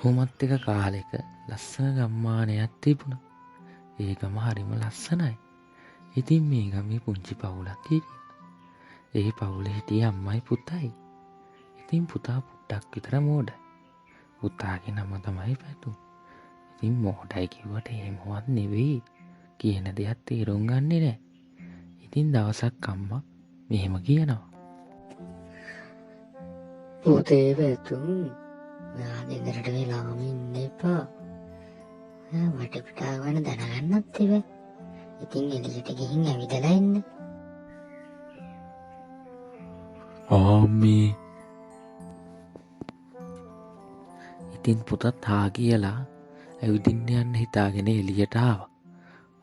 කොහොමත් එක කාලෙක ලස්සන ගම්මානයක් තිබුණා. ඒ ගම හරිම ලස්සනයි. ඉතින් මේ ගමේ පුංචි පවුලක් හිටියා. ඒ පවුලේ හිටියේ අම්මයි පුතයි. ඉතින් පුතා පුට්ටක් විතර මෝඩයි. පුතාගේ නම තමයි පැතුම්. ඉතින් මෝඩයි කිව්වට එහෙමවත් නෙවෙයි. කියන දෙයක් තේරුම් ගන්නේ නැහැ. ඉතින් දවසක් අම්මා මෙහෙම කියනවා. පුතේ පැතුම් මෙයා ගෙදරට වෙලාම ඉන්න එපා. වටපිටාව ගැන දැනගන්නත් තිබේ. ඉතින් එළියට ගිහින් ඇවිදලා එන්න. ආම්මේ. ඉතින් පුතත් හා කියලා ඇවිදින්න යන්න හිතාගෙන එළියට ආවා.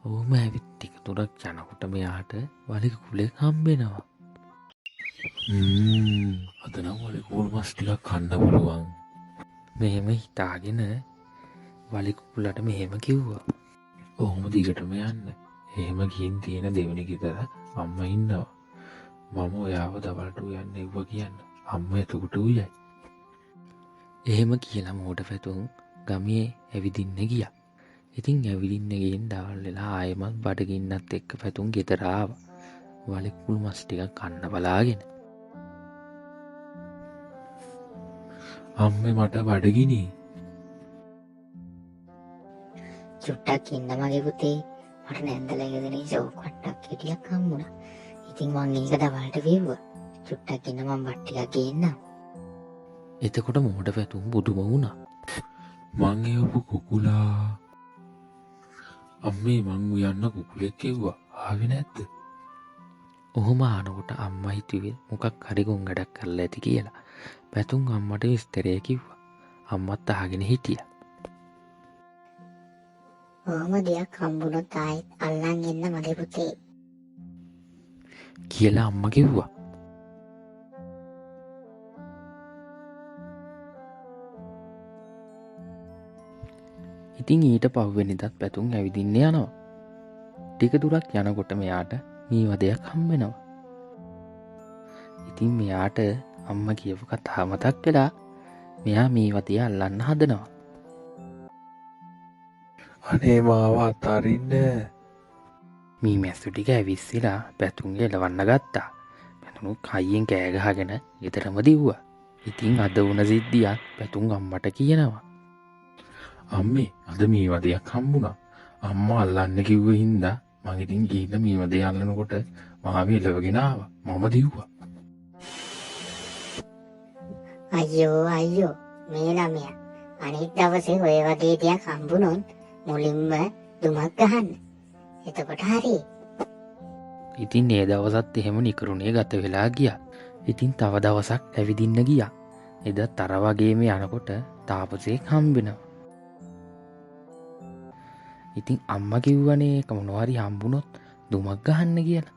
ඔහුම ඇවිත් ටික දුරක් යනකොට මෙයාට වලිග කුලෙක් හම්බෙනවා. අද නම් වලිග කුල් මස් ටිකක් කන්න පුළුවන්. මෙහෙම හිතාගෙන වලිග කුලට මෙහෙම කිව්වා. ඔහොම දිගටම යන්න. එහෙම ගිහින් තියෙන දෙවෙනි ගෙදර අම්මා ඉන්නවා. මම ඔයාව දවල්ට උයන්න එව්වා කියන්න. අම්මා එතකොට උයයි. එහෙම කියලා මෝඩ පැතුම් ගමේ ඇවිදින්න ගියා. ඉතින් ඇවිදින්න ගිහින් දවල් වෙලා ආයෙමත් බඩගින්නත් එක්ක පැතුම් ගෙදර ආවා. වලිග කුල් මස් ටිකක් කන්න බලාගෙන. අම්මේ මට බඩගිනි. චුට්ටක් ඉන්න මගේ පුතේ. මට නැන්දලා ගෙදරින් ෂෝක් වට්ටක් හිටියක් හම්බුණා. ඉතින් මං ඒක දවල්ට බිව්වා. චුට්ටක් ඉන්න මං වත් ටිකක් ගේන්නම්. එතකොට මෝඩ පැතුම් බුදුම වුණා. මං එවපු කුකුලා. අම්මේ මං උයන්න කුකුලෙක් එව්වා. ආවේ නැද්ද? ඔහොම ආනකොට අම්මා හිතුවේ මොකක් හරි ගොංගඩක් කරලා ඇති කියලා. පැතුම් අම්මට විස්තරය කිව්වා. අම්මත් අහගෙන හිටියා. ඔහොම දෙයක් හම්බුනොත් ආයෙත් අල්ලන් එන්න මගේ පුතේ. කියලා අම්මා කිව්වා. ඉතින් ඊට පහුවෙනිදත් පැතුම් ඇවිදින්න යනවා. ටික දුරක් යනකොට මෙයාට මීවදයක් හම්බෙනවා. ඉතින් මෙයාට අම්මා කියපු කතාව මතක් වෙලා මෙයා මීවදය අල්ලන්න හදනවා. අනේ මාව අතාරින්න. මී මැස්සු ටික ඇවිස්සලා පැතුම්ගේ එලවන්න ගත්තා. පැතුම් කයියෙන් කෑ ගහගෙන ගෙදරම දිව්වා. ඉතින් අද වුණ සිද්ධියක් පැතුම් අම්මට කියනවා. අම්මේ අද මීවදයක් හම්බුණා. අම්මා අල්ලන්න කිව්ව හින්දා මං ඉතින් ගිහින් මීවදේ අල්ලනකොට මාව එලවගෙන ආවා. මම දිව්වා. අයියෝ මේ ළමයා අනිත් දවසේ ඔය වගේ දෙයක් හම්බුනොත් මුලින්ම දුමක් ගහන්න. එතකොට හරි. ඉතින් ඒ දවසත් එහෙම නිකරුණේ ගත වෙලා ගියා. ඉතින් තව දවසක් ඇවිදින්න ගියා. එදත් අර වගේම යනකොට තාපසයෙක් හම්බෙනවා. ඉතින් අම්මා කිව්වනේ ඒක මොනවාරි හම්බුනොත් දුමක් ගහන්න කියලා.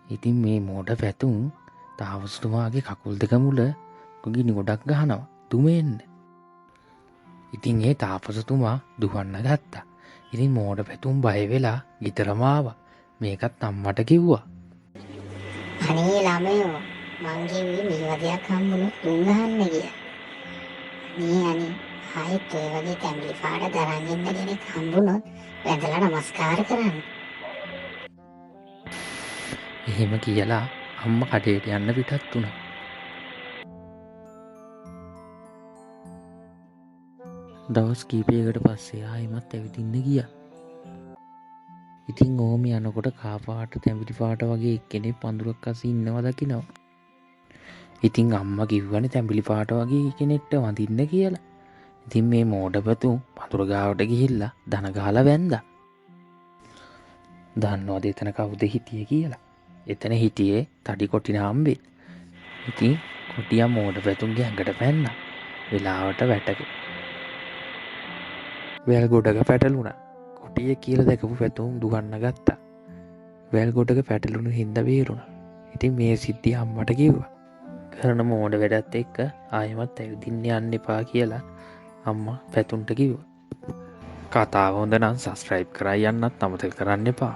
ඉතින් මේ මෝඩ පැතුම් තාපසතුමාගේ කකුල් දෙක මුල ගිනි ගොඩක් ගහනවා දුමෙන්න. ඉතින් ඒ තාපසතුමා දුවන්න ගත්තා. ඉතින් මෝඩ පැතුම් බය වෙලා ගෙදරම ආවා. මේකත් අම්මට කිව්වා. අනේ ළමයෝ මං කිව්වේ මේ වගේක් හම්බුනොත් දුම් ගහන්න කියලා. අනේ ආයෙත් ඔය වගේ තැඹිලි පාට දරන් ඉන්න කෙනෙක් හම්බුනොත් වැඳලා නමස්කාර කරන්න. එහෙම කියලා අම්මා කඩේට යන්න පිටත් වුණා. දවස් කීපයකට පස්සේ ආයෙමත් ඇවිදින්න ගියා. ඉතින් ඕම යනකොට කාපාට තැඹිලි පාට වගේ එක්කෙනෙක් පඳුරක් අස්සේ ඉන්නවා දකිනවා. ඉතින් අම්මා කිව්වනේ තැඹිලි පාට වගේ කෙනෙක්ට වඳින්න කියලා. ඉතින් මේ මෝඩ පැතුම් පඳුර ගාවට ගිහිල්ලා දන ගහලා වැන්දා. දන්නවද එතන කවුද හිටියේ කියලා? එතන හිටියේ තඩි කොටි නාම්බේ. ඉතින් කොටියා මෝඩ පැතුම්ගේ ඇඟට පැන්නා. වෙලාවට වැටක වැල් ගොඩක පැටලුණා. කොටිය කියලා දැකපු පැතුම් දුවන්න ගත්තා. වැල් ගොඩක පැටලුණු හින්දා බේරුණා. ඉතින් මේ සිද්ධිය අම්මට කිව්වා. කරන මෝඩ වැඩත් එක්ක ආයෙමත් ඇවිදින්න යන්න එපා කියලා අම්මා පැතුම්ට කිව්වා. කතාව හොඳ නම් සබ්ස්ක්‍රයිබ් කරලා යන්නත් අමතක කරන්න එපා.